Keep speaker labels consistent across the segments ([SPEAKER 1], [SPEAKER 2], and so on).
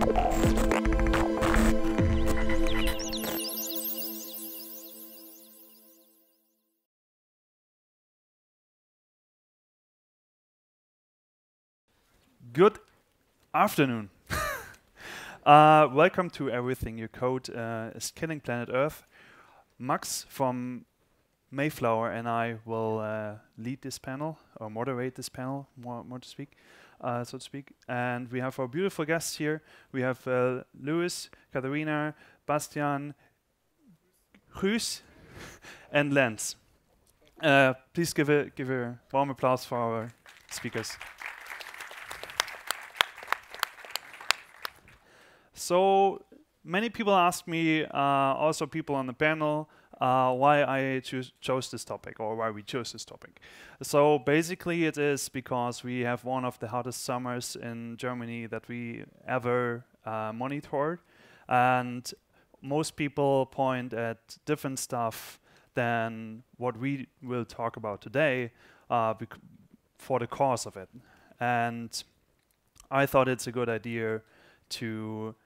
[SPEAKER 1] Good afternoon. Welcome to Everything Your Code is Killing Planet Earth. Max from Mayflower and I will lead this panel, or moderate this panel, more to speak, so to speak. And we have our beautiful guests here. We have Lovis, Katerina, Bastian, Guus, and Lenz. Please give a warm applause for our speakers. So many people ask me, also people on the panel, why I chose this topic, or why we chose this topic. So basically it is because we have one of the hottest summers in Germany that we ever monitored, and most people point at different stuff than what we will talk about today for the cause of it. And I thought it's a good idea to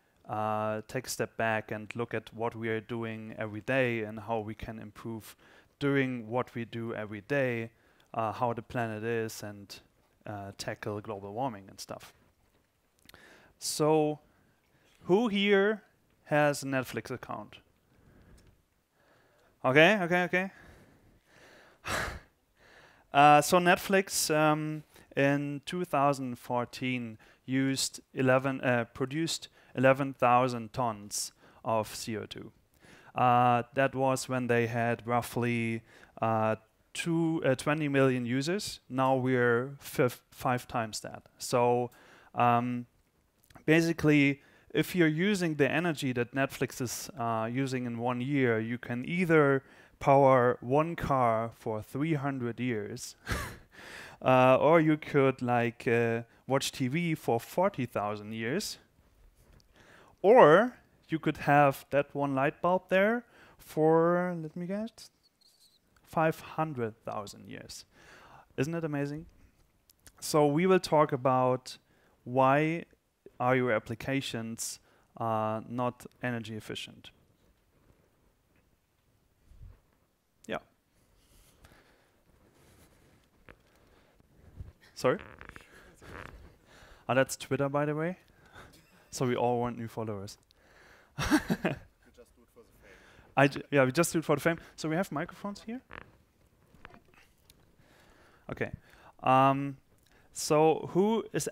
[SPEAKER 1] take a step back and look at what we are doing every day and how we can improve doing what we do every day, how the planet is, and tackle global warming and stuff. So, who here has a Netflix account? Okay. So Netflix in 2014 produced 11,000 tons of CO2. That was when they had roughly 20 million users. Now we're 5 times that. So basically, if you're using the energy that Netflix is using in 1 year, you can either power 1 car for 300 years, or you could watch TV for 40,000 years, or you could have that one light bulb there for, let me guess, 500,000 years. Isn't it amazing? So we will talk about why are your applications not energy efficient. Yeah. Sorry? That's Twitter, by the way. So we all want new followers.
[SPEAKER 2] We just do it for the fame.
[SPEAKER 1] Yeah, we just do it for the fame. So we have microphones here. Okay. So who has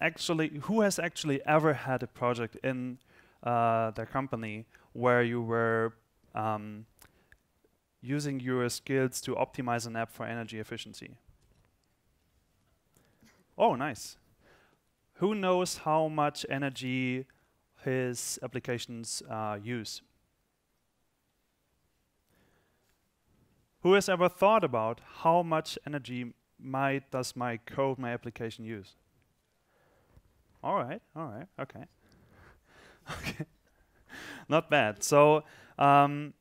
[SPEAKER 1] actually ever had a project in their company where you were using your skills to optimize an app for energy efficiency? Oh, nice. Who knows how much energy his applications use? Who has ever thought about how much energy does my application use? All right, okay. Okay, not bad. So I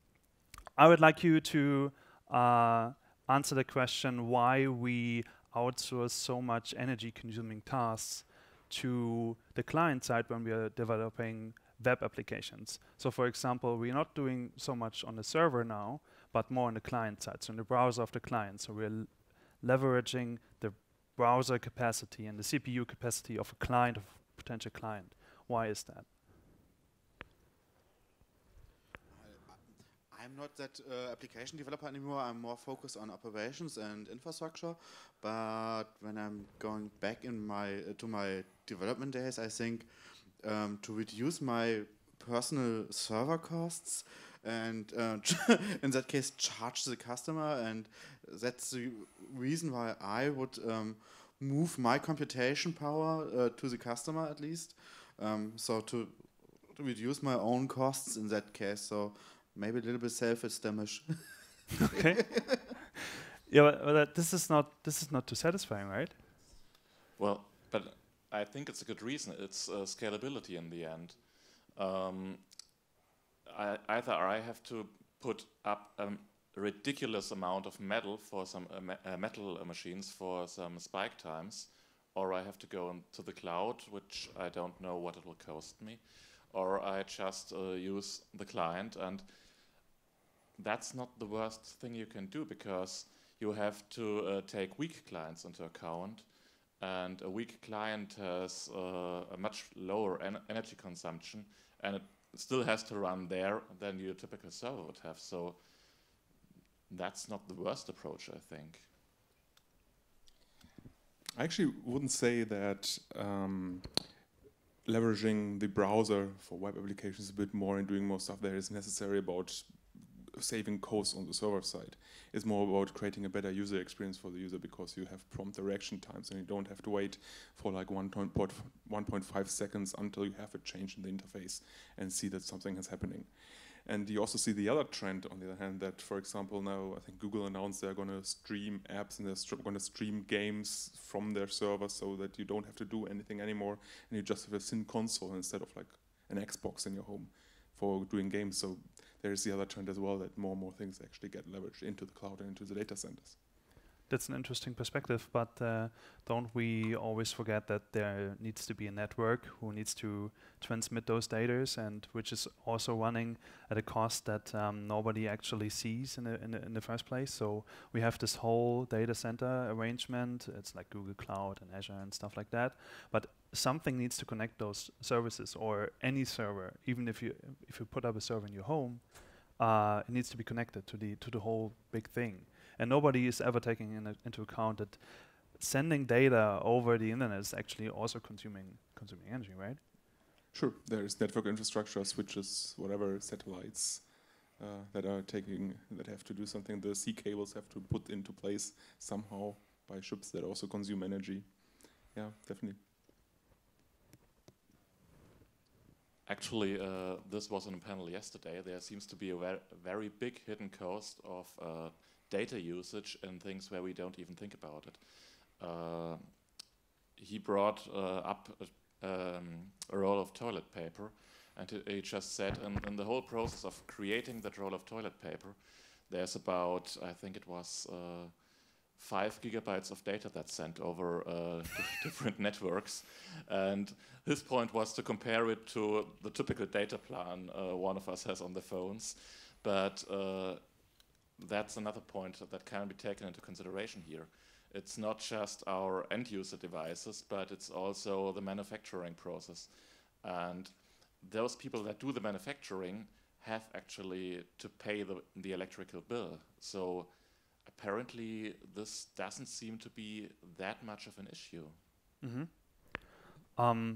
[SPEAKER 1] would like you to answer the question why we outsource so much energy-consuming tasks to the client side when we are developing web applications. So for example, we're not doing so much on the server now, but more on the client side, so in the browser of the client. So we're leveraging the browser capacity and the CPU capacity of a client, of a potential client. Why is that?
[SPEAKER 2] I'm not that application developer anymore. I'm more focused on operations and infrastructure. But when I'm going back to my development days, I think to reduce my personal server costs and in that case charge the customer, and that's the reason why I would move my computation power to the customer at least. So to reduce my own costs in that case. So maybe a little bit selfish damage.
[SPEAKER 1] Okay. Yeah, but this is not too satisfying, right?
[SPEAKER 3] Well, but I think it's a good reason. It's scalability in the end. Either I have to put up a ridiculous amount of metal for some metal machines for some spike times, or I have to go into the cloud, which I don't know what it will cost me, or I just use the client. And that's not the worst thing you can do, because you have to take weak clients into account. And a weak client has a much lower energy consumption, and it still has to run there than your typical server would have. So that's not the worst approach, I think.
[SPEAKER 4] I actually wouldn't say that leveraging the browser for web applications a bit more and doing more stuff there is necessary about saving costs on the server side. It's more about creating a better user experience for the user, because you have prompt reaction times and you don't have to wait for like 1.5 seconds until you have a change in the interface and see that something is happening. And you also see the other trend, on the other hand, that, for example, now I think Google announced they're going to stream apps and they're going to stream games from their server, so that you don't have to do anything anymore, and you just have a thin console instead of like an Xbox in your home for doing games. So there's the other trend as well, that more and more things actually get leveraged into the cloud and into the data centers.
[SPEAKER 1] That's an interesting perspective, but don't we always forget that there needs to be a network who needs to transmit those data, and which is also running at a cost that nobody actually sees in the first place. So we have this whole data center arrangement. It's like Google Cloud and Azure and stuff like that. But something needs to connect those services, or any server. Even if you put up a server in your home, it needs to be connected to the whole big thing. And nobody is ever taking into account that sending data over the internet is actually also consuming energy, right?
[SPEAKER 4] Sure, there is network infrastructure, switches, whatever, satellites that have to do something. The sea cables have to put into place somehow by ships that also consume energy. Yeah, definitely.
[SPEAKER 3] Actually, this was on a panel yesterday. There seems to be a very big hidden cost of data usage and things where we don't even think about it. He brought up a roll of toilet paper, and he just said in the whole process of creating that roll of toilet paper, there's about, I think it was 5 gigabytes of data that's sent over different networks. And his point was to compare it to the typical data plan one of us has on the phones. But that's another point that can be taken into consideration here. It's not just our end user devices, but it's also the manufacturing process. And those people that do the manufacturing have actually to pay the electrical bill. So apparently this doesn't seem to be that much of an issue.
[SPEAKER 1] Mm-hmm.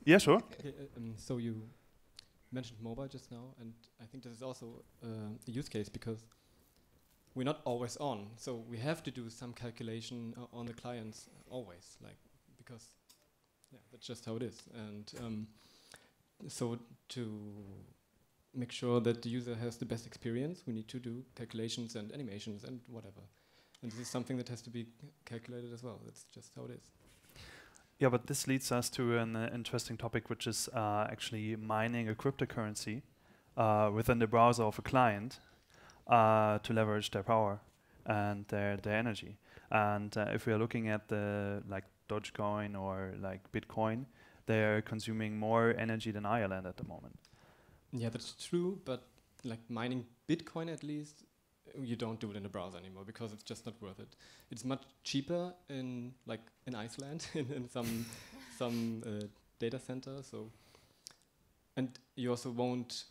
[SPEAKER 1] Yeah, sure.
[SPEAKER 5] Okay, so you mentioned mobile just now, and I think this is also a use case, because we're not always on, so we have to do some calculation on the clients always, because that's just how it is. And so to make sure that the user has the best experience, we need to do calculations and animations and whatever. And this is something that has to be calculated as well. That's just how it is.
[SPEAKER 1] Yeah, but this leads us to an interesting topic, which is actually mining a cryptocurrency within the browser of a client to leverage their power and their energy. And if we are looking at the like Dogecoin or like Bitcoin, they are consuming more energy than Ireland at the moment.
[SPEAKER 5] Yeah, that's true, but like mining Bitcoin at least, you don't do it in the browser anymore, because it's just not worth it. It's much cheaper in Iceland in some data center. So, and you also won't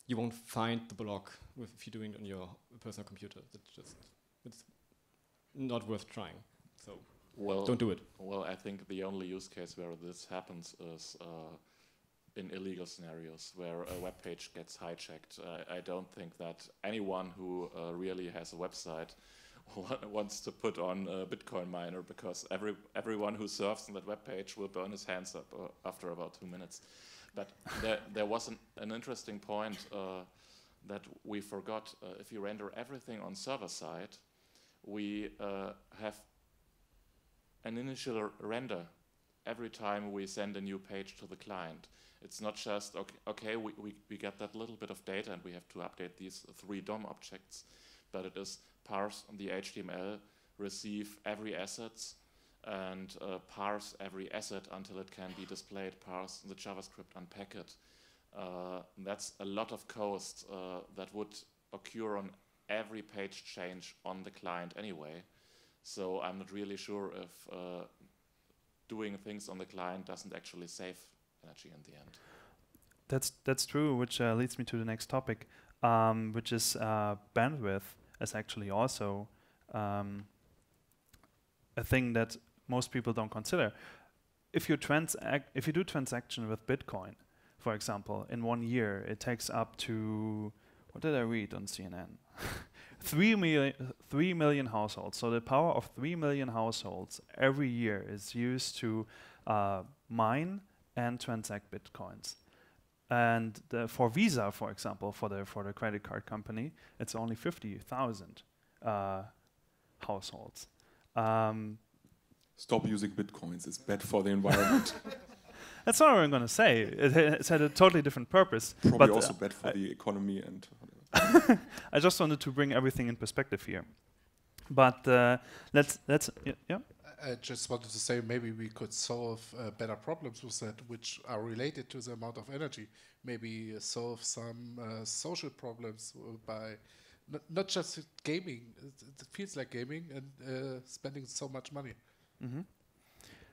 [SPEAKER 5] you won't find the block if you're doing it on your personal computer. It's not worth trying. So don't do it.
[SPEAKER 3] Well, I think the only use case where this happens is in illegal scenarios where a web page gets hijacked. I don't think that anyone who really has a website wants to put on a Bitcoin miner, because everyone who surfs on that web page will burn his hands up after about 2 minutes. But there was an interesting point that we forgot. If you render everything on server side, we have an initial render every time we send a new page to the client. It's not just, okay, we get that little bit of data and we have to update these 3 DOM objects, but it is parse the HTML, receive every assets, and parse every asset until it can be displayed, parse the JavaScript, unpack it. That's a lot of cost that would occur on every page change on the client anyway. So I'm not really sure if doing things on the client doesn't actually save energy in the end.
[SPEAKER 1] That's true, which leads me to the next topic, which is bandwidth is actually also a thing that most people don't consider. If you do transaction with Bitcoin, for example, in 1 year, it takes up to, what did I read on CNN? 3 million households. So the power of 3 million households every year is used to mine and transact Bitcoins. And for Visa, for example, for the credit card company, it's only 50,000 households.
[SPEAKER 4] Stop using Bitcoins. It's bad for the environment.
[SPEAKER 1] That's not what I'm going to say. It's had a totally different purpose.
[SPEAKER 4] Probably
[SPEAKER 1] but
[SPEAKER 4] also bad for the economy and.
[SPEAKER 1] I just wanted to bring everything in perspective here. But let's yeah.
[SPEAKER 6] I just wanted to say maybe we could solve better problems with that, which are related to the amount of energy. Maybe solve some social problems by not just gaming. It feels like gaming and spending so much money.
[SPEAKER 1] Mm-hmm.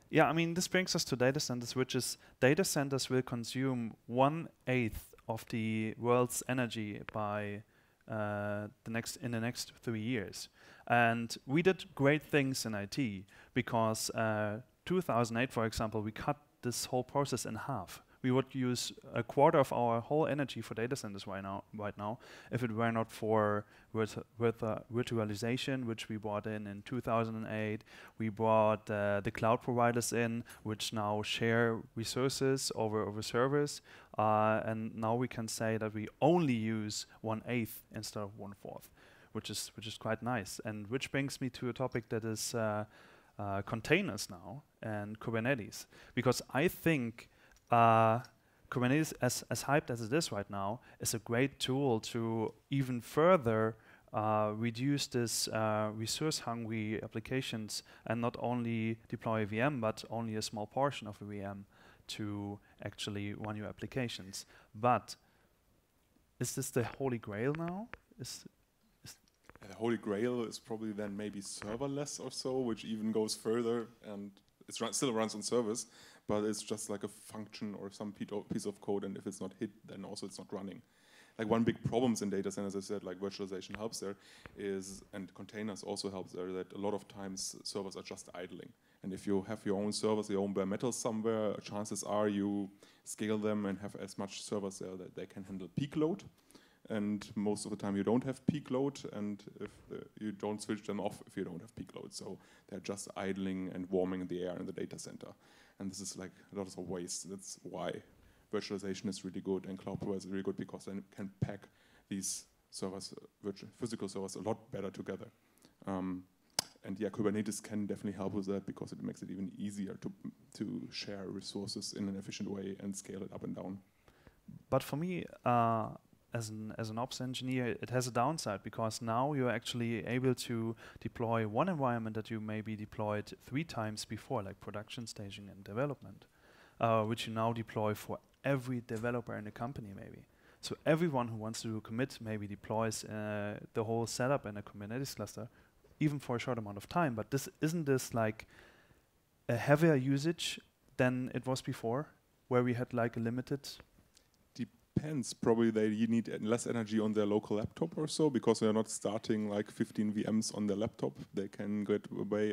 [SPEAKER 1] Yeah, I mean, this brings us to data centers, which is data centers will consume 1/8 of the world's energy by in the next 3 years. And we did great things in IT because 2008, for example, we cut this whole process in half. We would use 1/4 of our whole energy for data centers right now if it were not for virtualization, which we brought in 2008. We brought the cloud providers in, which now share resources over servers. And now we can say that we only use 1/8 instead of 1/4, which is quite nice. And which brings me to a topic that is containers now and Kubernetes, because I think Kubernetes, as hyped as it is right now, is a great tool to even further reduce this resource-hungry applications and not only deploy a VM, but only a small portion of a VM to actually run your applications. But is this the holy grail now?
[SPEAKER 4] The holy grail is probably then maybe serverless or so, which even goes further, and it still runs on servers, but it's just like a function or some piece of code, and if it's not hit, then also it's not running. Like one big problems in data centers, as I said, like virtualization helps there, and containers also helps there, that a lot of times servers are just idling. And if you have your own servers, your own bare metal somewhere, chances are you scale them and have as much servers there that they can handle peak load. And most of the time you don't have peak load, and if you don't switch them off if you don't have peak load. So they're just idling and warming the air in the data center. And this is like a lot of waste. That's why virtualization is really good and cloud providers is really good, because they can pack these servers, physical servers, a lot better together. And yeah, Kubernetes can definitely help with that because it makes it even easier to share resources in an efficient way and scale it up and down.
[SPEAKER 1] But for me, as an ops engineer, it has a downside, because now you're actually able to deploy one environment that you maybe deployed 3 times before, like production, staging, and development, which you now deploy for every developer in the company maybe. So everyone who wants to do a commit maybe deploys the whole setup in a Kubernetes cluster, even for a short amount of time. But isn't this like a heavier usage than it was before, where we had like a limited?
[SPEAKER 4] Depends. Probably you need less energy on their local laptop or so, because they're not starting like 15 VMs on their laptop. They can get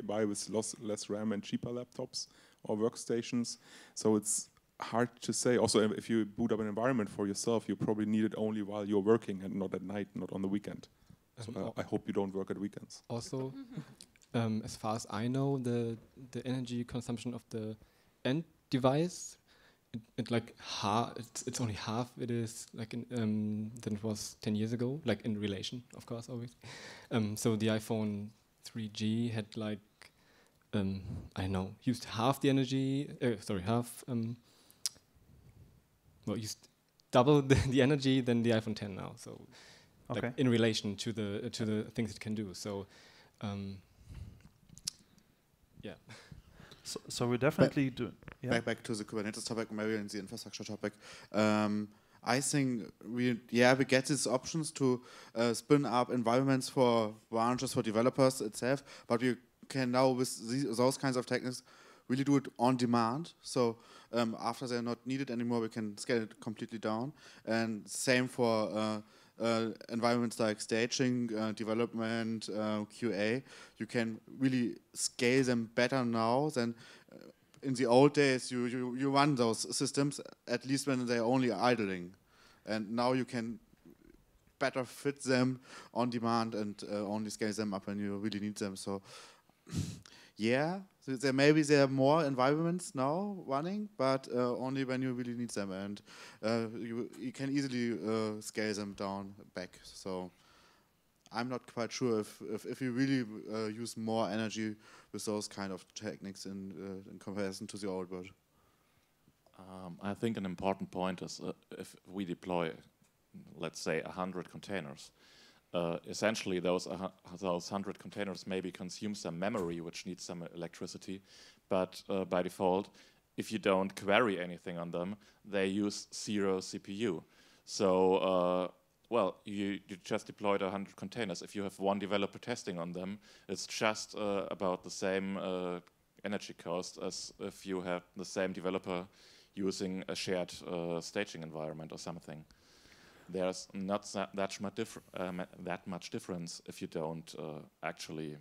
[SPEAKER 4] by with less RAM and cheaper laptops or workstations. So it's hard to say. Also, if you boot up an environment for yourself, you probably need it only while you're working and not at night, not on the weekend. So I hope you don't work at weekends.
[SPEAKER 5] Also, as far as I know, the energy consumption of the end device, it's only half it is like than it was 10 years ago, like in relation, of course, always. So the iPhone 3G had like used half the energy. Used double the energy than the iPhone 10 now. So,
[SPEAKER 1] okay,
[SPEAKER 5] like in relation to the things it can do. So, yeah.
[SPEAKER 1] So we definitely do. Yeah.
[SPEAKER 2] Back to the Kubernetes topic, maybe in the infrastructure topic. I think we get these options to spin up environments for branches for developers itself, but we can now with those kinds of techniques really do it on demand. So after they're not needed anymore, we can scale it completely down. And same for environments like staging, development, QA. You can really scale them better now than in the old days. You run those systems at least when they're only idling, and now you can better fit them on demand and only scale them up when you really need them. So yeah, there are more environments now running, but only when you really need them, and you can easily scale them down back. So I'm not quite sure if you really use more energy with those kind of techniques in comparison to the old world.
[SPEAKER 3] I think an important point is if we deploy, let's say, 100 containers, essentially those 100 containers maybe consume some memory, which needs some electricity, but by default, if you don't query anything on them, they use 0 CPU. So, well, you just deployed 100 containers. If you have one developer testing on them, it's just about the same energy cost as if you have the same developer using a shared staging environment or something. There's not that much difference if you don't actually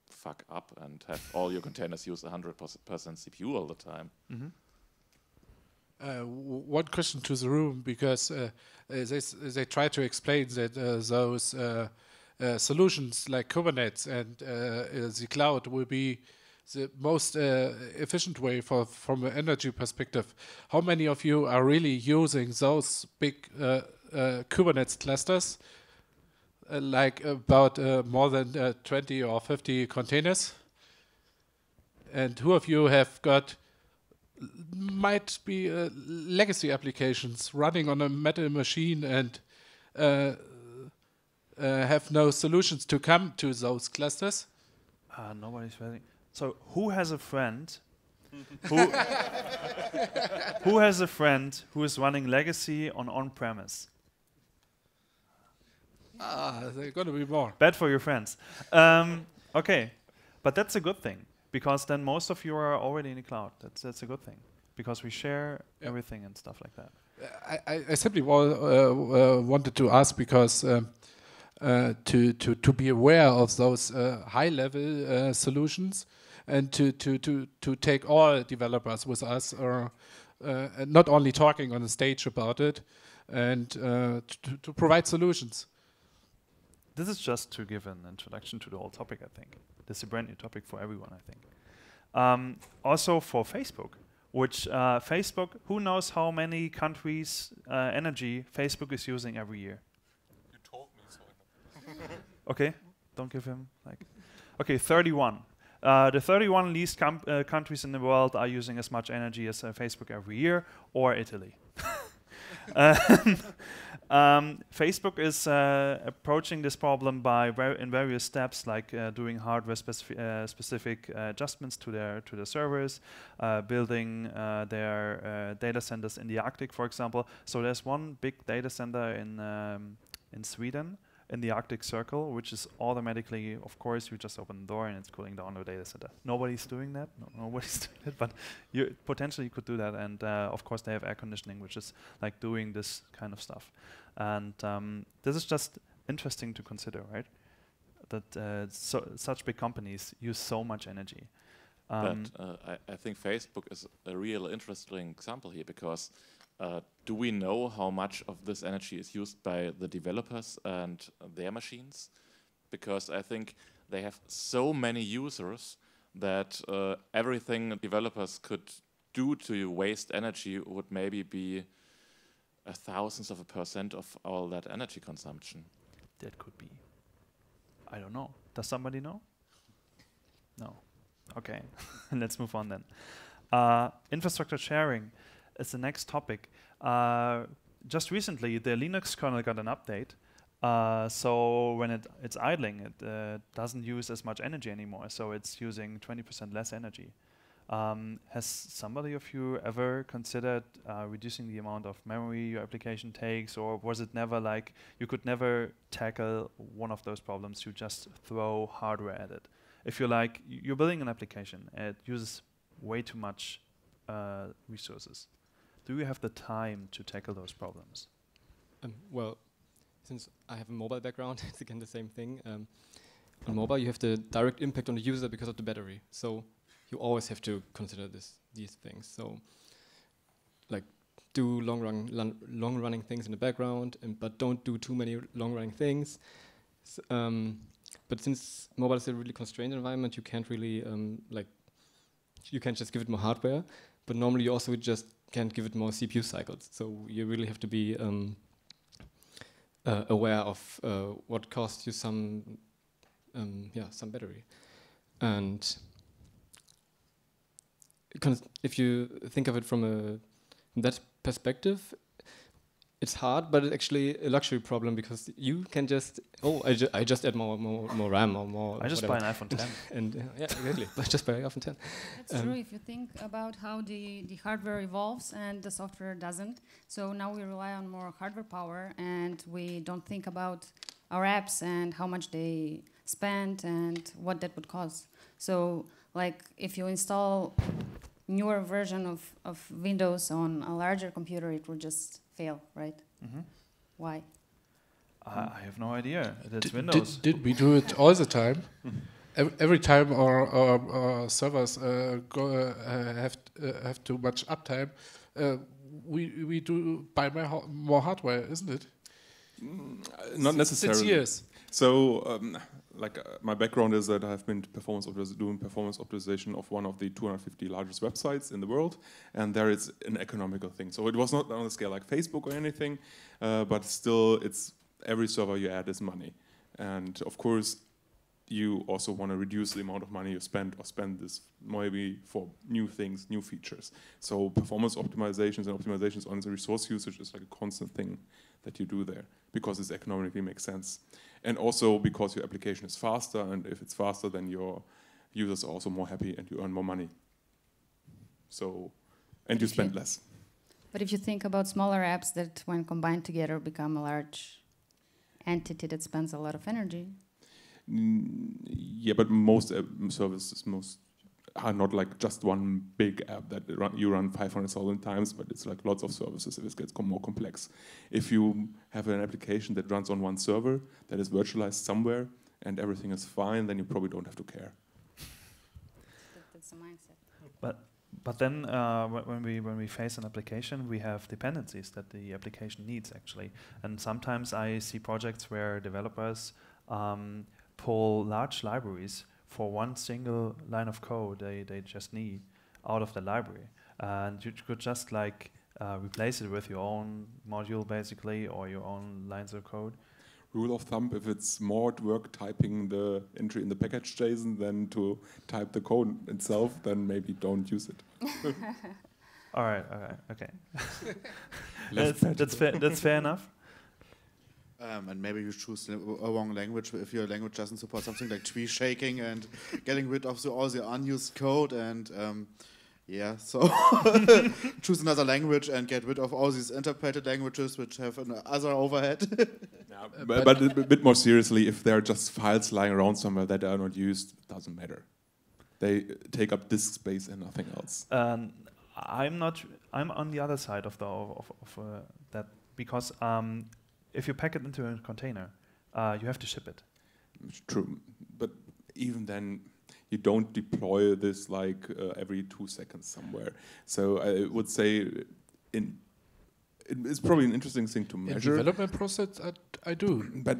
[SPEAKER 3] fuck up and have all your containers use 100% CPU all the time.
[SPEAKER 1] Mm-hmm.
[SPEAKER 6] One question to the room, because they try to explain that those solutions like Kubernetes and the cloud will be the most efficient way from an energy perspective. How many of you are really using those big Kubernetes clusters, like about more than 20 or 50 containers? And who of you have got might be legacy applications running on a metal machine and have no solutions to come to those clusters?
[SPEAKER 1] Nobody's ready. So who has a friend who has a friend who is running legacy on-premise?
[SPEAKER 6] There are going to be more.
[SPEAKER 1] Bad for your friends. Okay, but that's a good thing, because then most of you are already in the cloud. That's a good thing, because we share everything and stuff like that.
[SPEAKER 6] I simply wanted to ask because to be aware of those high-level solutions and to take all developers with us, or not only talking on the stage about it, and to provide solutions.
[SPEAKER 1] This is just to give an introduction to the whole topic, I think. This is a brand new topic for everyone, I think. Also for Facebook, which Facebook, who knows how many countries' energy Facebook is using every year?
[SPEAKER 4] You told me so. I know.
[SPEAKER 1] Okay, don't give him like... Okay, 31. The 31 least countries in the world are using as much energy as Facebook every year, or Italy. Facebook is approaching this problem by in various steps, like doing hardware specific adjustments to their servers, building their data centers in the Arctic, for example. So there's one big data center in Sweden, in the Arctic Circle, which is automatically, of course, you just open the door and it's cooling down the data center. Nobody's doing that. Nobody's doing it, but you potentially could do that. And of course, they have air conditioning, which is like doing this kind of stuff. And this is just interesting to consider, right? That such big companies use so much energy.
[SPEAKER 3] But I think Facebook is a real interesting example here, because do we know how much of this energy is used by the developers and their machines? Because I think they have so many users that everything developers could do to waste energy would maybe be 0.000% of all that energy consumption.
[SPEAKER 1] That could be. I don't know. Does somebody know? No. Okay, let's move on then. Infrastructure sharing is the next topic. Just recently, the Linux kernel got an update. So when it's idling, it doesn't use as much energy anymore. So it's using 20% less energy. Has somebody of you ever considered reducing the amount of memory your application takes, or was it never like you could never tackle one of those problems, you just throw hardware at it? If you're like, you're building an application and it uses way too much resources, do you have the time to tackle those problems?
[SPEAKER 5] Well, since I have a mobile background, it's again the same thing. On mobile, you have the direct impact on the user because of the battery. So you always have to consider these things. So, like, do long-running things in the background, but don't do too many long-running things. But since mobile is a really constrained environment, you can't really you can't just give it more hardware. But normally, you also just can't give it more CPU cycles. So you really have to be aware of what costs you some battery. And if you think of it from that perspective, it's hard, but it's actually a luxury problem because you can just I just add more RAM or more.
[SPEAKER 1] I just
[SPEAKER 5] whatever.
[SPEAKER 1] buy an iPhone 10.
[SPEAKER 5] And yeah, exactly. But just buy an iPhone 10.
[SPEAKER 7] That's true if you think about how the hardware evolves and the software doesn't. So now we rely on more hardware power and we don't think about our apps and how much they spend and what that would cost. So like if you install newer version of Windows on a larger computer, it would just fail, right?
[SPEAKER 1] Mm-hmm.
[SPEAKER 7] Why?
[SPEAKER 1] I have no idea. That's Windows.
[SPEAKER 6] Did we do it all the time? Every time our servers have too much uptime, we do buy more hardware, isn't it?
[SPEAKER 4] Not necessarily.
[SPEAKER 6] Since years.
[SPEAKER 4] So, my background is that I've been doing performance optimization of one of the 250 largest websites in the world, and there it's an economical thing. So it was not on a scale like Facebook or anything, but still, it's every server you add is money, and of course, you also want to reduce the amount of money you spend, or spend this maybe for new things, new features. So performance optimizations and optimizations on the resource usage is like a constant thing that you do there, because it economically makes sense. And also because your application is faster, and if it's faster, then your users are also more happy and you earn more money. So, and you spend less.
[SPEAKER 7] But if you think about smaller apps that when combined together become a large entity that spends a lot of energy.
[SPEAKER 4] Yeah, but most services are not like just one big app that you run 500,000 times, but it's like lots of services if it gets more complex. If you have an application that runs on one server that is virtualized somewhere and everything is fine, then you probably don't have to care.
[SPEAKER 7] That's the mindset.
[SPEAKER 1] But then when we face an application, we have dependencies that the application needs actually. And sometimes I see projects where developers pull large libraries for one single line of code they just need out of the library. And you could just like replace it with your own module basically, or your own lines of code.
[SPEAKER 4] Rule of thumb, if it's more work typing the entry in the package JSON than to type the code itself, then maybe don't use it.
[SPEAKER 1] All right, okay. That's fair enough.
[SPEAKER 2] And maybe you choose a wrong language if your language doesn't support something like tree shaking and getting rid of all the unused code and so choose another language and get rid of all these interpreted languages which have another overhead.
[SPEAKER 4] But a bit more seriously, if there are just files lying around somewhere that are not used, it doesn't matter. They take up disk space and nothing else.
[SPEAKER 1] I'm on the other side of that because if you pack it into a container, you have to ship it.
[SPEAKER 4] True, but even then, you don't deploy this like every 2 seconds somewhere. So I would say it's probably an interesting thing to measure.
[SPEAKER 6] In development process, I do.
[SPEAKER 4] But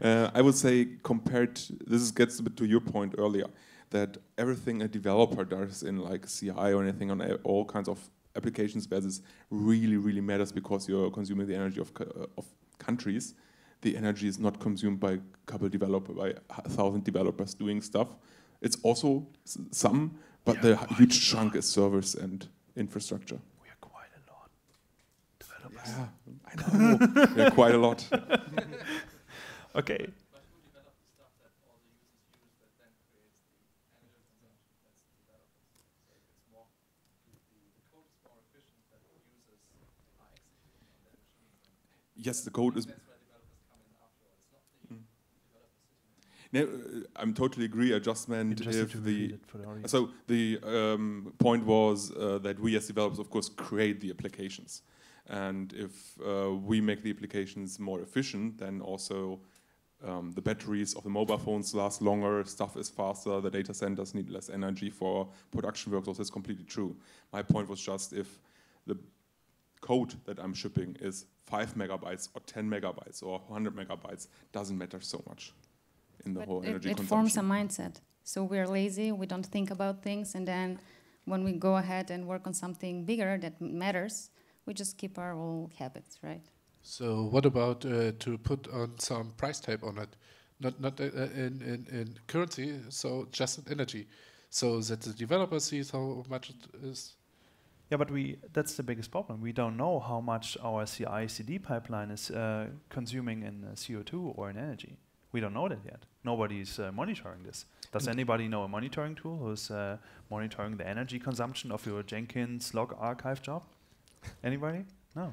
[SPEAKER 4] I would say this gets a bit to your point earlier, that everything a developer does in like CI or anything on all kinds of applications where this really, really matters because you're consuming the energy of countries. The energy is not consumed by by 1,000 developers doing stuff. It's also some, but the huge chunk is servers and infrastructure.
[SPEAKER 1] We are quite a lot. Developers.
[SPEAKER 4] Yeah, I know. We are quite a lot.
[SPEAKER 1] Okay.
[SPEAKER 8] But who develops the stuff that all the users use that then creates the energy consumption? That's the developer.
[SPEAKER 4] yes, the code is. No, I'm totally agree. I just meant if so the point was that we as developers, of course, create the applications, and if we make the applications more efficient, then also the batteries of the mobile phones last longer, stuff is faster, the data centers need less energy for production workloads. That's completely true. My point was just if the code that I'm shipping is 5 megabytes or 10 megabytes or 100 megabytes, doesn't matter so much in the whole energy consumption. It
[SPEAKER 7] forms a mindset. So we're lazy, we don't think about things, and then when we go ahead and work on something bigger that matters, we just keep our old habits, right?
[SPEAKER 6] So what about to put on some price tag on it? Not in currency, so just in energy, so that the developer sees how much it is.
[SPEAKER 1] Yeah, but that's the biggest problem. We don't know how much our CI/CD pipeline is consuming in CO2 or in energy. We don't know that yet. Nobody's monitoring this. Does anybody know a monitoring tool who's monitoring the energy consumption of your Jenkins log archive job? Anybody? No.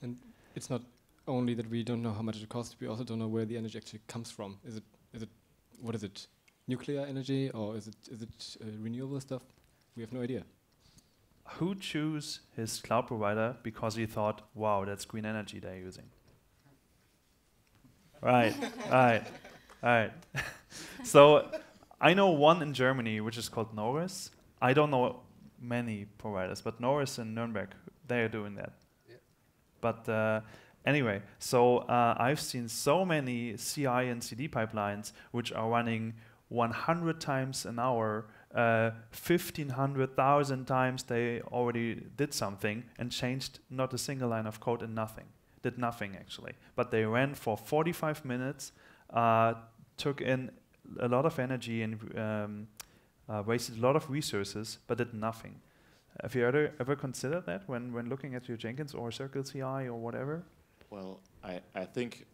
[SPEAKER 5] And it's not only that we don't know how much it costs, we also don't know where the energy actually comes from. Is it what is it? Nuclear energy, or is it renewable stuff? We have no idea.
[SPEAKER 1] Who chose his cloud provider because he thought, wow, that's green energy they're using? Right. So I know one in Germany, which is called Lovis. I don't know many providers, but Lovis in Nuremberg, they are doing that. Yeah. But anyway, so I've seen so many CI and CD pipelines which are running 100 times an hour, 1,500,000 times they already did something and changed not a single line of code and did nothing actually. But they ran for 45 minutes, took in a lot of energy and wasted a lot of resources, but did nothing. Have you ever considered that when looking at your Jenkins or Circle CI or whatever?
[SPEAKER 3] Well, I think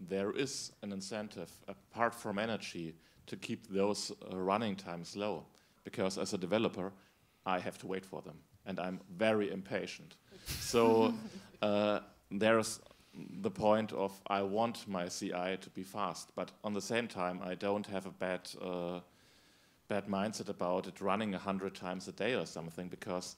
[SPEAKER 3] there is an incentive, apart from energy, to keep those running times low. Because as a developer, I have to wait for them. And I'm very impatient. So there's the point of I want my CI to be fast. But on the same time, I don't have a bad mindset about it running 100 times a day or something. Because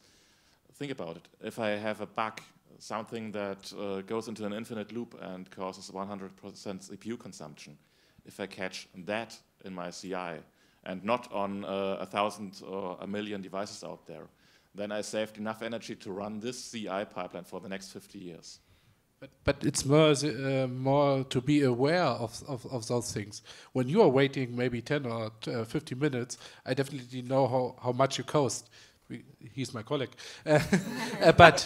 [SPEAKER 3] think about it. If I have a bug, something that goes into an infinite loop and causes 100% CPU consumption, if I catch that in my CI and not on 1,000 or 1 million devices out there, then I saved enough energy to run this CI pipeline for the next 50 years.
[SPEAKER 6] But it's more to be aware of those things. When you are waiting maybe 10 or 50 minutes, I definitely know how much you cost. He's my colleague. But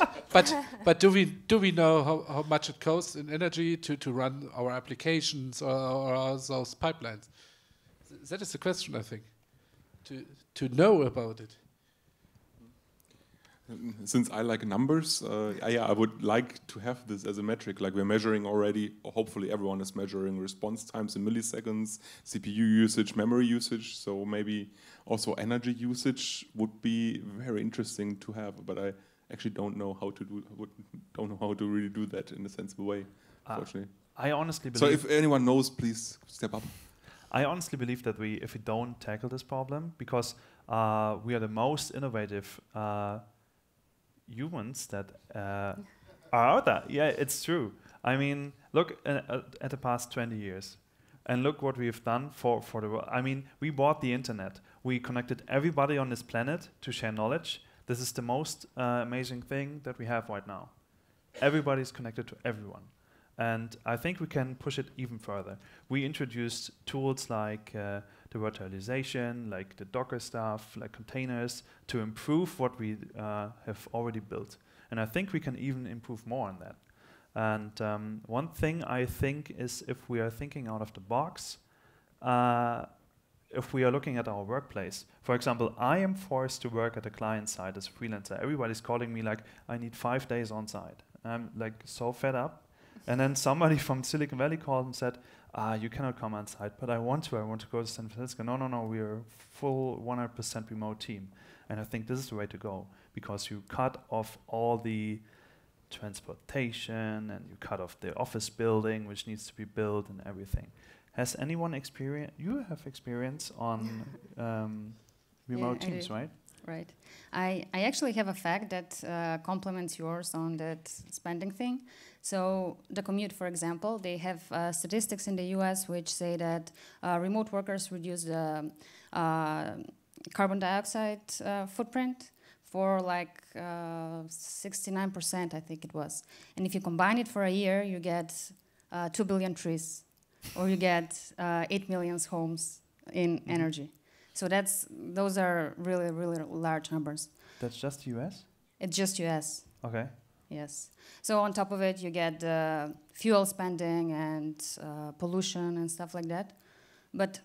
[SPEAKER 6] do we know how much it costs in energy to run our applications or those pipelines? That is the question, I think, to know about it.
[SPEAKER 4] Since I like numbers, I would like to have this as a metric. Like we're measuring already, or hopefully everyone is measuring response times in milliseconds, CPU usage, memory usage. So maybe also energy usage would be very interesting to have. But I actually don't know how to really do that in a sensible way. Unfortunately,
[SPEAKER 1] I honestly believe.
[SPEAKER 4] So if anyone knows, please step up.
[SPEAKER 1] I honestly believe that if we don't tackle this problem, because we are the most innovative humans that are out there. Yeah, it's true. I mean, look at the past 20 years and look what we've done for the world. I mean, we bought the internet. We connected everybody on this planet to share knowledge. This is the most amazing thing that we have right now. Everybody's connected to everyone. And I think we can push it even further. We introduced tools like the virtualization, like the Docker stuff, like containers, to improve what we have already built. And I think we can even improve more on that. And one thing I think is if we are thinking out of the box, if we are looking at our workplace. For example, I am forced to work at the client side as a freelancer. Everybody's calling me like, I need 5 days on site. I'm like so fed up. And then somebody from Silicon Valley called and said, you cannot come on site, but I want to go to San Francisco. No, we are a full 100% remote team. And I think this is the way to go, because you cut off all the transportation, and you cut off the office building which needs to be built and everything. Has anyone experience? You have experience on remote teams, right?
[SPEAKER 7] Right. I actually have a fact that complements yours on that spending thing. So the commute, for example, they have statistics in the US which say that remote workers reduce the carbon dioxide footprint for like 69%, I think it was. And if you combine it for a year, you get 2 billion trees, or you get 8 million homes in energy. So those are really, really large numbers.
[SPEAKER 1] That's just US?
[SPEAKER 7] It's just US.
[SPEAKER 1] Okay.
[SPEAKER 7] Yes. So on top of it, you get fuel spending and pollution and stuff like that. But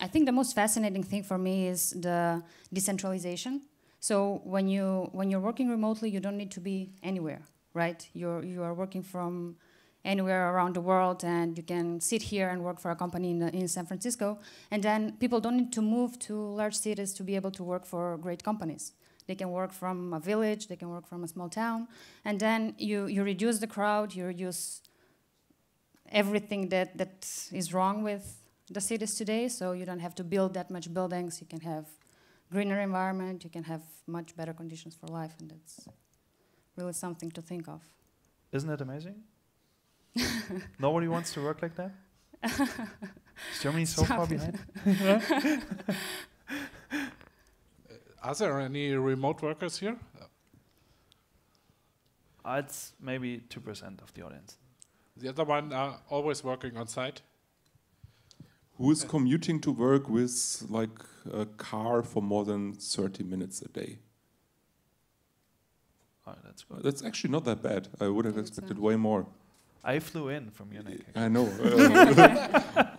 [SPEAKER 7] I think the most fascinating thing for me is the decentralization. So when you're working remotely, you don't need to be anywhere, right? You are working from anywhere around the world, and you can sit here and work for a company in San Francisco. And then people don't need to move to large cities to be able to work for great companies. They can work from a village, they can work from a small town, and then you reduce the crowd, you reduce everything that is wrong with the cities today, so you don't have to build that much buildings, you can have greener environment, you can have much better conditions for life, and that's really something to think of.
[SPEAKER 1] Isn't that amazing? Nobody wants to work like that? Is Germany so far behind?
[SPEAKER 6] Are there any remote workers here?
[SPEAKER 1] It's maybe 2% of the audience.
[SPEAKER 6] The other one are always working on site.
[SPEAKER 4] Who is commuting to work with like a car for more than 30 minutes a day?
[SPEAKER 1] Oh, that's good.
[SPEAKER 4] That's actually not that bad. I would have expected way more.
[SPEAKER 1] I flew in from Munich.
[SPEAKER 4] I know.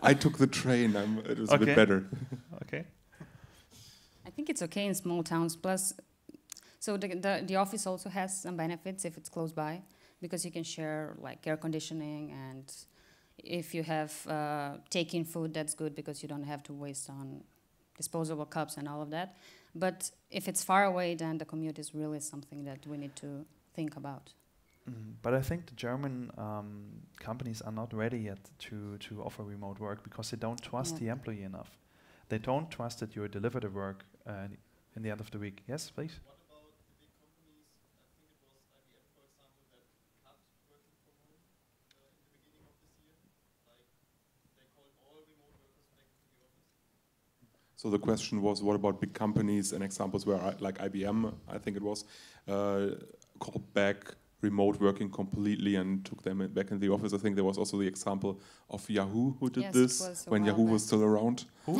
[SPEAKER 4] I took the train. It was a bit better.
[SPEAKER 1] Okay.
[SPEAKER 7] I think it's okay in small towns. Plus, so the office also has some benefits if it's close by, because you can share like air conditioning, and if you have take-in food, that's good because you don't have to waste on disposable cups and all of that. But if it's far away, then the commute is really something that we need to think about.
[SPEAKER 1] But I think the German companies are not ready yet to offer remote work because they don't trust the employee enough. They don't trust that you deliver the work in the end of the week. Yes, please?
[SPEAKER 5] What about the big companies? I think it was IBM, for example, that cut working from home in the beginning of this year. Like, they called all remote workers back to the office.
[SPEAKER 4] So the question was, what about big companies and examples where, like IBM, I think it was, called back remote working completely and took them back in the office. I think there was also the example of Yahoo who did this when Yahoo was still around.
[SPEAKER 1] Who?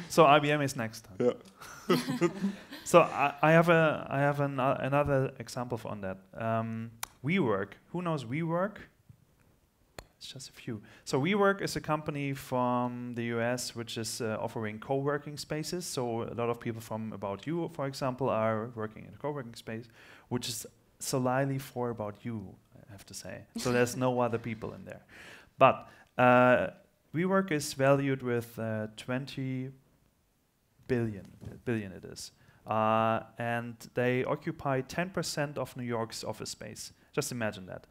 [SPEAKER 1] So IBM is next.
[SPEAKER 4] Yeah.
[SPEAKER 1] So I have another example on that. WeWork. Who knows WeWork? It's just a few. So WeWork is a company from the US which is offering co-working spaces. So a lot of people from About You, for example, are working in a co-working space, which is solely for About You, I have to say. So there's no other people in there. But WeWork is valued with 20 billion it is. And they occupy 10% of New York's office space. Just imagine that.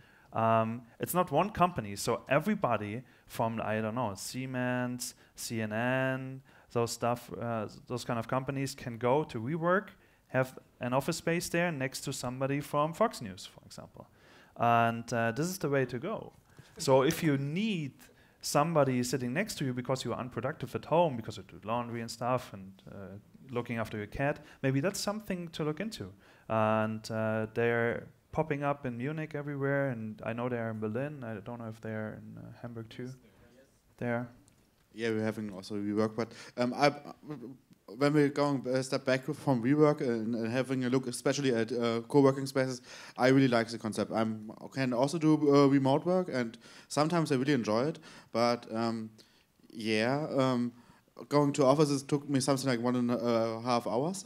[SPEAKER 1] It's not one company, so everybody from, I don't know, Siemens, CNN, those kind of companies can go to WeWork, have an office space there next to somebody from Fox News, for example. And this is the way to go. So if you need somebody sitting next to you because you are unproductive at home, because you do laundry and stuff and looking after your cat, maybe that's something to look into. And they're popping up in Munich everywhere, and I know they're in Berlin. I don't know if they're in Hamburg too. There.
[SPEAKER 2] Yeah, we're having also WeWork, but when we're going a step back from WeWork and having a look, especially at co-working spaces, I really like the concept. I can also do remote work, and sometimes I really enjoy it. But going to offices took me something like 1.5 hours.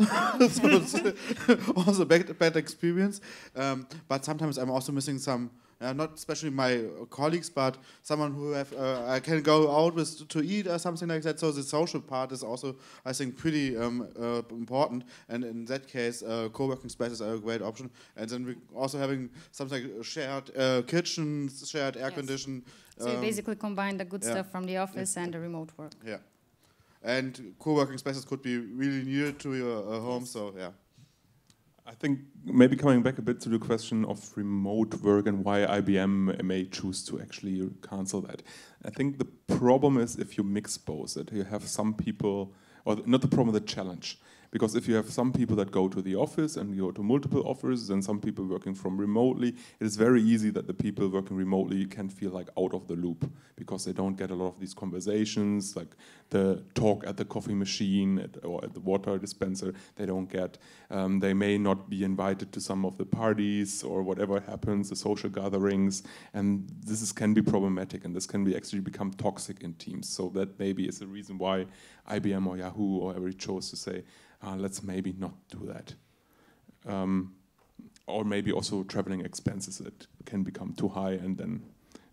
[SPEAKER 2] So it's also a bad experience. But sometimes I'm also missing some not especially my colleagues, but someone who I can go out with to eat or something like that. So the social part is also, I think, pretty important. And in that case, co-working spaces are a great option. And then we're also having something like shared kitchens, shared air condition.
[SPEAKER 7] So you basically combine the good stuff from the office and the remote work.
[SPEAKER 2] Yeah. And co-working spaces could be really near to your home, so yeah.
[SPEAKER 4] I think maybe coming back a bit to the question of remote work and why IBM may choose to actually cancel that. I think the problem is if you mix both, that you have some people, or not the problem, the challenge. Because if you have some people that go to the office and you go to multiple offices and some people working from remotely, it is very easy that the people working remotely can feel like out of the loop because they don't get a lot of these conversations, like the talk at the coffee machine or at the water dispenser, they don't get. They may not be invited to some of the parties or whatever happens, the social gatherings, and can be problematic and this can be actually become toxic in teams. So that maybe is the reason why IBM or Yahoo or whoever chose to say, let's maybe not do that. Or maybe also traveling expenses that can become too high and then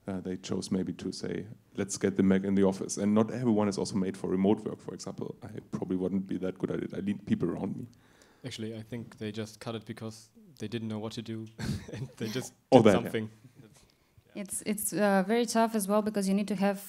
[SPEAKER 4] they chose maybe to say, let's get them back in the office. And not everyone is also made for remote work, for example. I probably wouldn't be that good at it. I need people around me.
[SPEAKER 5] Actually, I think they just cut it because they didn't know what to do and they just
[SPEAKER 4] Or
[SPEAKER 5] did
[SPEAKER 4] that,
[SPEAKER 5] something.
[SPEAKER 7] It's very tough as well because you need to have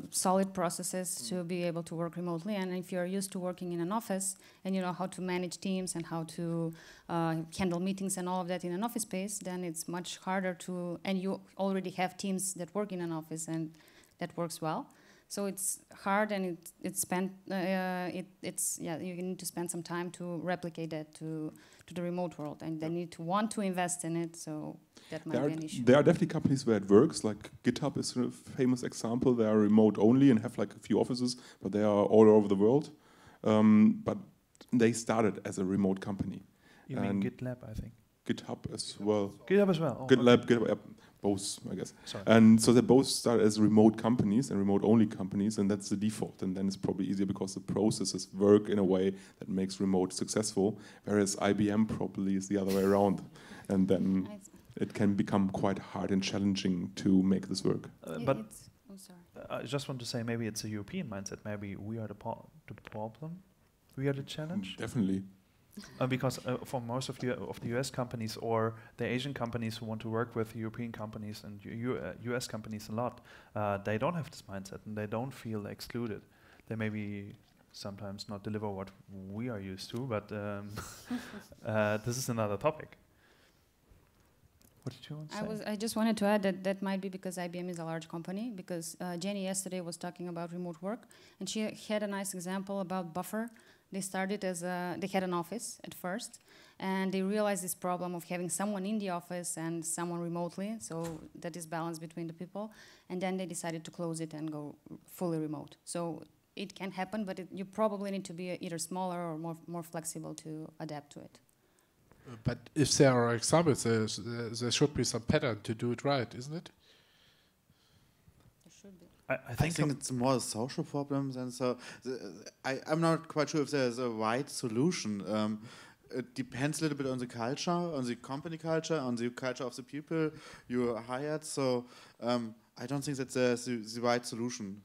[SPEAKER 7] solid processes to be able to work remotely. And if you're used to working in an office and you know how to manage teams and how to handle meetings and all of that in an office space, then it's much harder to, and you already have teams that work in an office and that works well. So it's hard and you need to spend some time to replicate that to the remote world, and they need to want to invest in it, so that might be an issue.
[SPEAKER 4] There are definitely companies where it works, like GitHub is a famous example. They are remote only and have like a few offices, but they are all over the world. But they started as a remote company.
[SPEAKER 1] You mean GitLab, I think.
[SPEAKER 4] GitHub as well.
[SPEAKER 1] GitHub as well. Oh,
[SPEAKER 4] GitLab, okay. GitHub, both, I guess.
[SPEAKER 1] Sorry.
[SPEAKER 4] And so they both started as remote companies and remote-only companies, and that's the default. And then it's probably easier because the processes work in a way that makes remote successful, whereas IBM probably is the other way around. And then it can become quite hard and challenging to make this work.
[SPEAKER 1] But
[SPEAKER 7] I'm sorry.
[SPEAKER 1] I just want to say maybe it's a European mindset. Maybe we are the problem. We are the challenge.
[SPEAKER 4] Definitely.
[SPEAKER 1] Because for most of the US companies or the Asian companies who want to work with European companies and US companies a lot, they don't have this mindset and they don't feel excluded. They maybe sometimes not deliver what we are used to, but this is another topic. What did you want to say?
[SPEAKER 7] I just wanted to add that might be because IBM is a large company, because Jenny yesterday was talking about remote work, and she had a nice example about Buffer. They started they had an office at first, and they realized this problem of having someone in the office and someone remotely, so that is balance between the people, and then they decided to close it and go fully remote. So it can happen, but you probably need to be either smaller or more flexible to adapt to it.
[SPEAKER 6] But if there are examples, there should be some pattern to do it right, isn't it?
[SPEAKER 7] There should be.
[SPEAKER 1] I
[SPEAKER 2] think it's more social problems, and so I'm not quite sure if there's a right solution. It depends a little bit on the culture, on the company culture, on the culture of the people you hired. So I don't think that there's the right solution.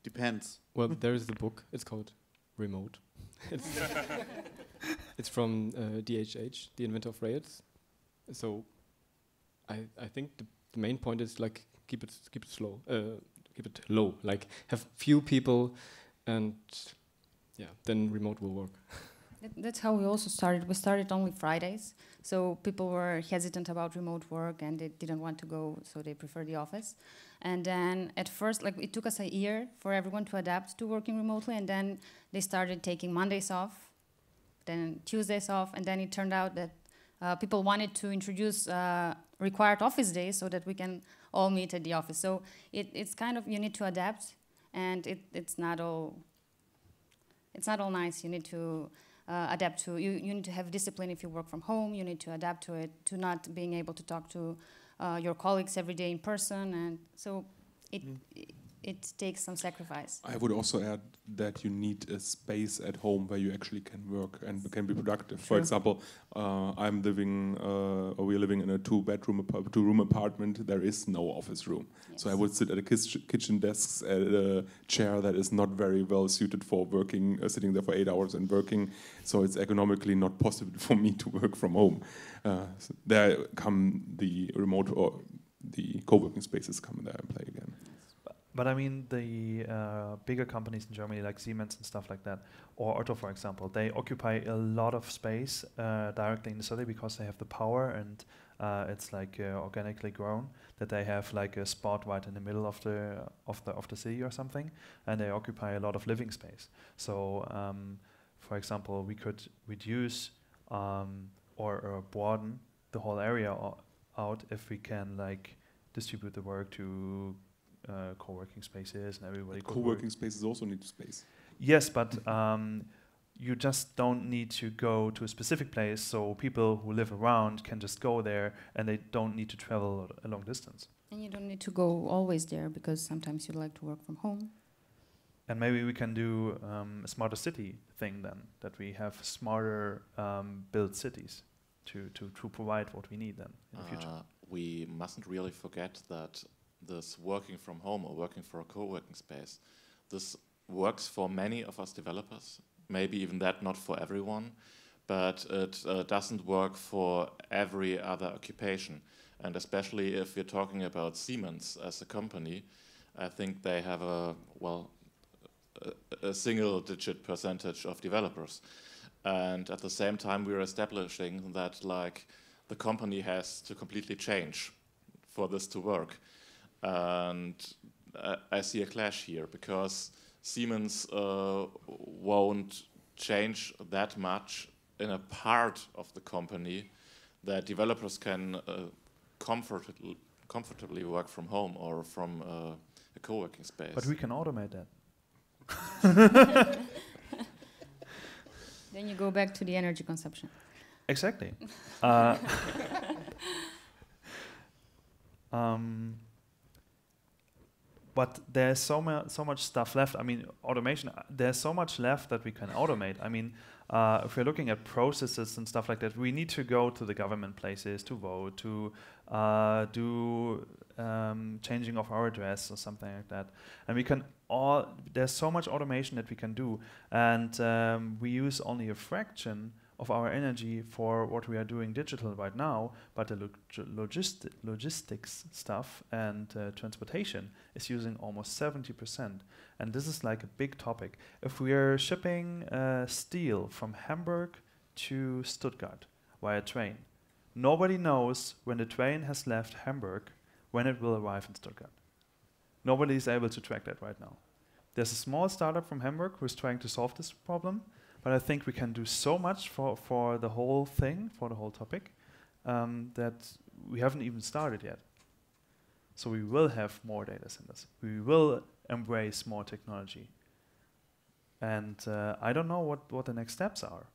[SPEAKER 2] Depends.
[SPEAKER 5] Well, there is the book. It's called Remote. It's from DHH, the inventor of Rails. So I think the main point is like keep it slow. Keep it low, like have few people, and then remote will work.
[SPEAKER 7] That's how we also started. We started only Fridays, so people were hesitant about remote work and they didn't want to go, so they preferred the office. And then at first, like it took us a year for everyone to adapt to working remotely, and then they started taking Mondays off, then Tuesdays off, and then it turned out that people wanted to introduce required office days so that we can all meet at the office. So it's kind of, you need to adapt, and it's not all nice. You need to adapt to, you need to have discipline if you work from home. You need to adapt to it, to not being able to talk to your colleagues every day in person, and so it takes some sacrifice.
[SPEAKER 4] I would also add that you need a space at home where you actually can work and can be productive. For example, we're living in a two-room apartment. There is no office room, so I would sit at a kitchen desk at a chair that is not very well suited for working, sitting there for 8 hours and working. So it's economically not possible for me to work from home. So there come the remote or the co-working spaces come there and play again.
[SPEAKER 1] But I mean, the bigger companies in Germany, like Siemens and stuff like that, or Otto, for example, they occupy a lot of space directly in the city because they have the power, and it's like organically grown. That they have like a spot right in the middle of the city or something, and they occupy a lot of living space. So, for example, we could reduce or broaden the whole area out if we can like distribute the work to co-working spaces and everybody.
[SPEAKER 4] Co-working spaces also need space.
[SPEAKER 1] Yes, but you just don't need to go to a specific place, so people who live around can just go there and they don't need to travel a long distance.
[SPEAKER 7] And you don't need to go always there because sometimes you like to work from home.
[SPEAKER 1] And maybe we can do a smarter city thing then, that we have smarter built cities to provide what we need then in the future.
[SPEAKER 3] We mustn't really forget that this working from home or working for a co-working space, this works for many of us developers, maybe even that not for everyone, but it doesn't work for every other occupation. And especially if you're talking about Siemens as a company, I think they have a single-digit percentage of developers. And at the same time, we're establishing that like the company has to completely change for this to work. And I see a clash here because Siemens won't change that much in a part of the company that developers can comfortably work from home or from a co-working space.
[SPEAKER 1] But we can automate that.
[SPEAKER 7] Then you go back to the energy consumption.
[SPEAKER 1] Exactly. But there's so much stuff left. I mean, automation, there's so much left that we can automate. I mean, if we're looking at processes and stuff like that, we need to go to the government places to vote, to do changing of our address or something like that. And we can there's so much automation that we can do. And we use only a fraction of our energy for what we are doing digital right now, but the logistics stuff and transportation is using almost 70%. And this is like a big topic. If we are shipping steel from Hamburg to Stuttgart via train, nobody knows when the train has left Hamburg when it will arrive in Stuttgart. Nobody is able to track that right now. There's a small startup from Hamburg who's trying to solve this problem, but I think we can do so much for the whole thing, for the whole topic, that we haven't even started yet. So we will have more data centers. We will embrace more technology. And I don't know what the next steps are.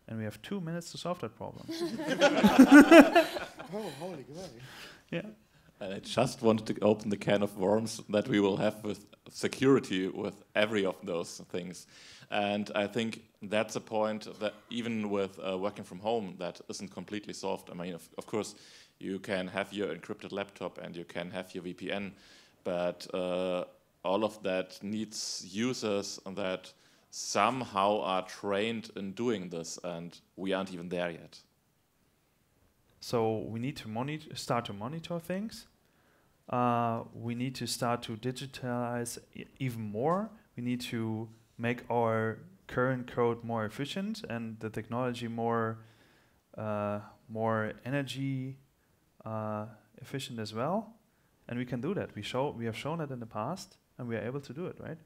[SPEAKER 1] And we have 2 minutes to solve that problem.
[SPEAKER 2] Oh, holy God.
[SPEAKER 1] Yeah.
[SPEAKER 3] And I just wanted to open the can of worms that we will have with security with every of those things. And I think that's a point that even with working from home, that isn't completely solved. I mean, of course, you can have your encrypted laptop and you can have your VPN, but all of that needs users that somehow are trained in doing this, and we aren't even there yet.
[SPEAKER 1] So we need to start to monitor things. We need to start to digitalize even more. We need to make our current code more efficient and the technology more energy efficient as well. And we can do that. We have shown it in the past, and we are able to do it, right?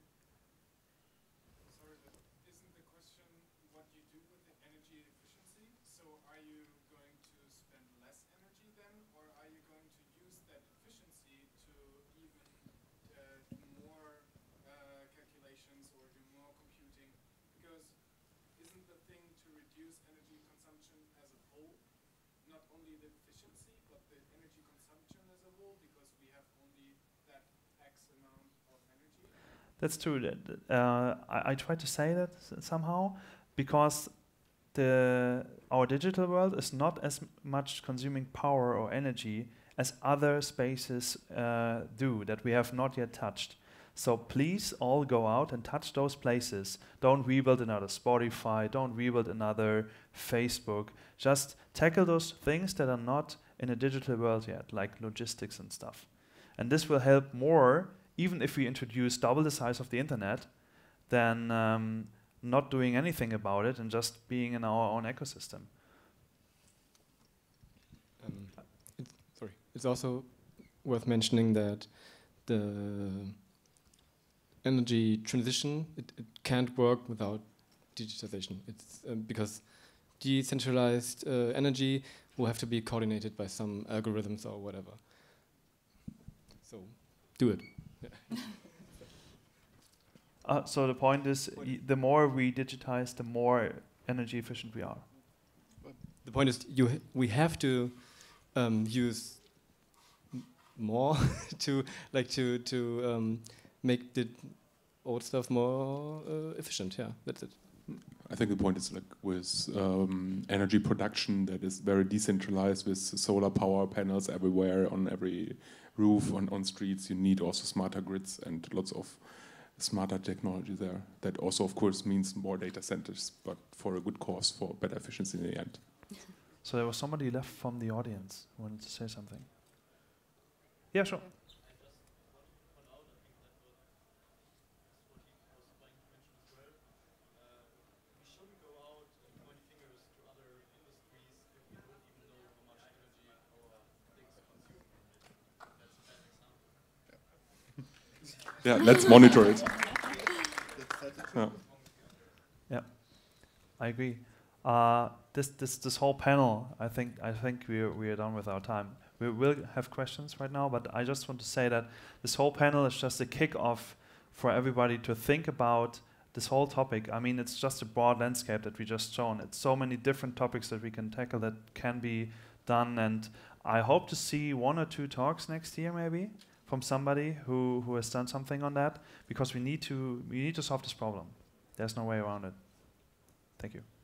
[SPEAKER 8] Sorry, but isn't the question what you do with the energy efficiency? So are you going to spend less energy then, or are you going to use that efficiency to even do more calculations or do more computing? Because isn't the thing to reduce energy consumption as a whole, not only the efficiency, but the energy consumption as a whole, because we have only that X amount of energy?
[SPEAKER 1] That's true. I try to say that somehow because our digital world is not as much consuming power or energy as other spaces do that we have not yet touched. So please all go out and touch those places. Don't rebuild another Spotify. Don't rebuild another Facebook. Just tackle those things that are not in a digital world yet, like logistics and stuff. And this will help more, even if we introduce double the size of the internet, than not doing anything about it and just being in our own ecosystem.
[SPEAKER 5] It's also worth mentioning that the energy transition, it can't work without digitization. It's because decentralized energy will have to be coordinated by some algorithms or whatever. So do it.
[SPEAKER 1] So the point is, the more we digitize, the more energy efficient we are.
[SPEAKER 5] The point is, we have to use more to make the old stuff more efficient. Yeah, that's it.
[SPEAKER 4] I think the point is like with energy production that is very decentralized with solar power panels everywhere on every roof, on streets. You need also smarter grids and lots of smarter technology there. That also, of course, means more data centers, but for a good cause, for better efficiency in the end.
[SPEAKER 1] So there was somebody left from the audience who wanted to say something. Yeah, sure.
[SPEAKER 4] Yeah, let's monitor it.
[SPEAKER 1] Yeah, I agree. This whole panel, I think we are done with our time. We will have questions right now, but I just want to say that this whole panel is just a kick-off for everybody to think about this whole topic. I mean, it's just a broad landscape that we just shown. It's so many different topics that we can tackle that can be done, and I hope to see 1 or 2 talks next year, maybe, from somebody who has done something on that, because we need to solve this problem. There's no way around it. Thank you.